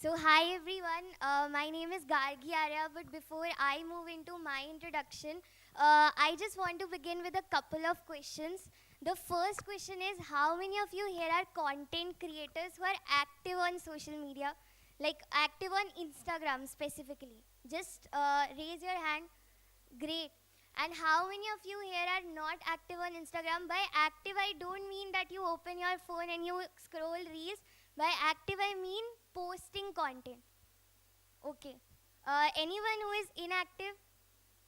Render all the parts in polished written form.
So, hi everyone. My name is Gargi Arya, but before I move into my introduction, I just want to begin with a couple of questions. The first question is, how many of you here are content creators who are active on social media? Like active on Instagram specifically? Just raise your hand. Great. And how many of you here are not active on Instagram? By active, I don't mean that you open your phone and you scroll reels. By active, I mean posting content. Okay. Anyone who is inactive,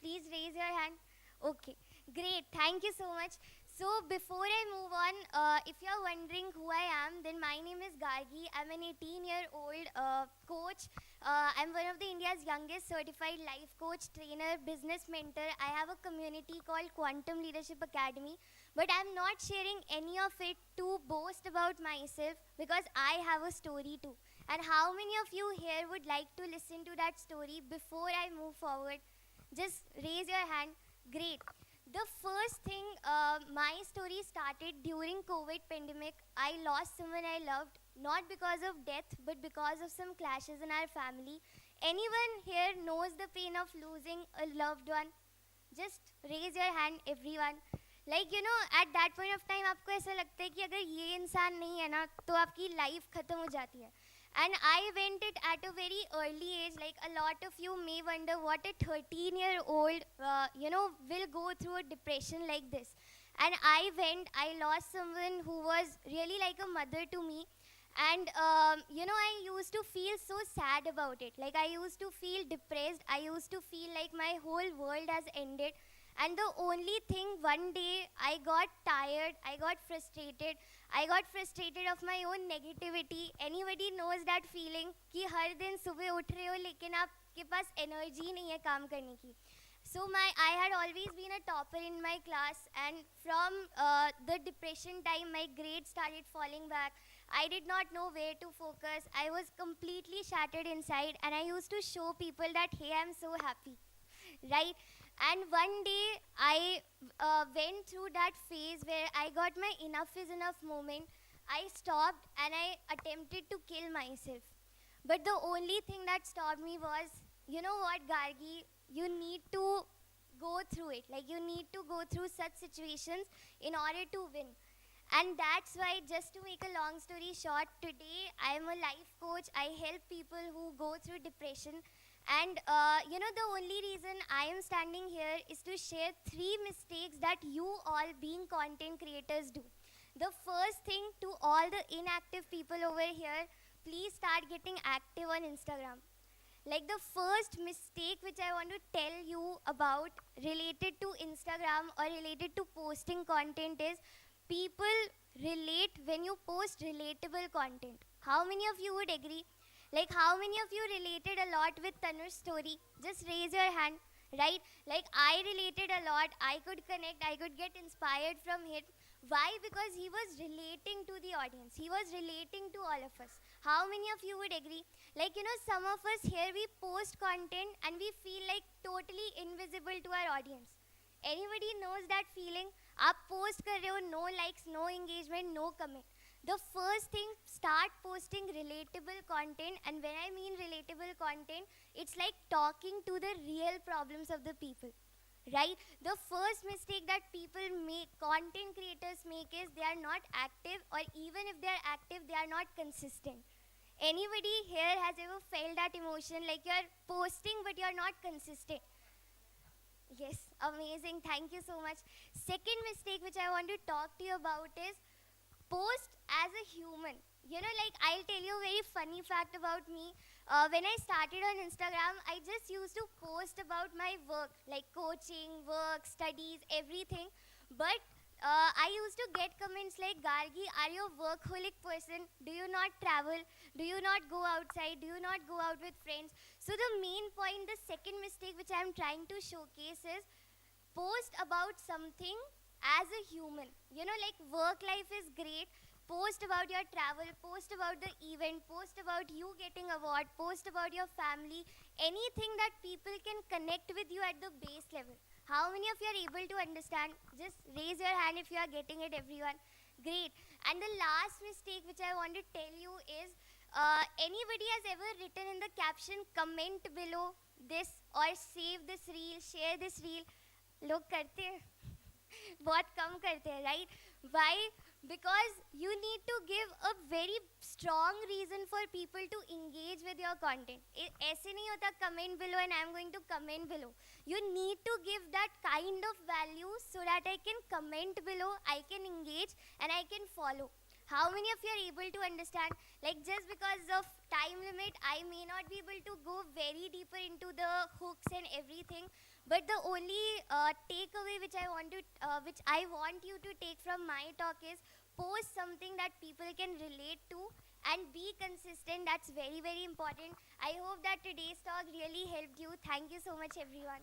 please raise your hand. Okay. Great. Thank you so much. So, before I move on, if you're wondering who I am, then my name is Gargi. I'm an 18-year-old coach. I'm one of the India's youngest certified life coach, trainer, business mentor. I have a community called Quantum Leadership Academy, but I'm not sharing any of it to boast about myself because I have a story too. And how many of you here would like to listen to that story before I move forward? Just raise your hand. Great. The first thing, my story started during COVID pandemic. I lost someone I loved, not because of death, but because of some clashes in our family. Anyone here knows the pain of losing a loved one? Just raise your hand, everyone. Like you know, at that point of time आपको ऐसा लगता है कि अगर ये इंसान नहीं है ना तो आपकी लाइफ खत्म हो जाती है. And I went it at a very early age. Like a lot of you may wonder what a 13-year-old, will go through a depression like this. And I lost someone who was really like a mother to me. And I used to feel so sad about it. Like I used to feel depressed. I used to feel like my whole world has ended. And the only thing, one day I got tired, I got frustrated of my own negativity. Anybody knows that feeling कि हर दिन सुबह उठ रहे हो लेकिन आपके पास energy नहीं है काम करने की. So I had always been a topper in my class, and from the depression time, my grades started falling back. I did not know where to focus. I was completely shattered inside, and I used to show people that hey, I'm so happy, right? And one day I went through that phase where I got my enough is enough moment. I stopped and I attempted to kill myself. But the only thing that stopped me was, you know what, Gargi, you need to go through it. Like, you need to go through such situations in order to win. And that's why, just to make a long story short, today I am a life coach. I help people who go through depression. And the only reason I am standing here is to share 3 mistakes that you all, being content creators, do. The first thing, to all the inactive people over here, please start getting active on Instagram. Like the first mistake which I want to tell you about related to Instagram or related to posting content is people relate when you post relatable content. How many of you would agree? Like, how many of you related a lot with Tanu's story? Just raise your hand, right? Like, I related a lot. I could connect, I could get inspired from him. Why? Because he was relating to the audience, he was relating to all of us. How many of you would agree? Like, some of us here, we post content and we feel like totally invisible to our audience. Anybody knows that feeling? आप post कर रहे हो, no likes, no engagement, no comment. The first thing, start posting relatable content. And when I mean relatable content, it's like talking to the real problems of the people, right? The first mistake that people make, content creators make, is they are not active, or even if they are active, they are not consistent. Anybody here has ever felt that emotion, like you're posting but you're not consistent? Yes, amazing, thank you so much. Second mistake which I want to talk to you about is post as a human. Like, I'll tell you a very funny fact about me. When I started on Instagram, I just used to post about my work, like coaching, work, studies, everything. But I used to get comments like, Gargi, are you a workaholic person? Do you not travel? Do you not go outside? Do you not go out with friends? So the main point, the second mistake which I'm trying to showcase is, post about something as a human. Like, work life is great. Post about your travel, post about the event, post about you getting award, post about your family, anything that people can connect with you at the base level. How many of you are able to understand? Just raise your hand if you are getting it, everyone. Great. And the last mistake which I want to tell you is, Anybody has ever written in the caption, comment below this or save this reel, share this reel? लोग करते हैं बहुत कम करते हैं, right? Why? Because you need to give a very strong reason for people to engage with your content. ऐसे नहीं होता comment below and I am going to comment below. You need to give that kind of value so that I can comment below, I can engage and I can follow. How many of you are able to understand? Like, just because of time limit, I may not be able to go very deeper into the hooks and everything. But the only takeaway which I want you to take from my talk is post something that people can relate to and be consistent. That's very, very important. I hope that today's talk really helped you. Thank you so much, everyone.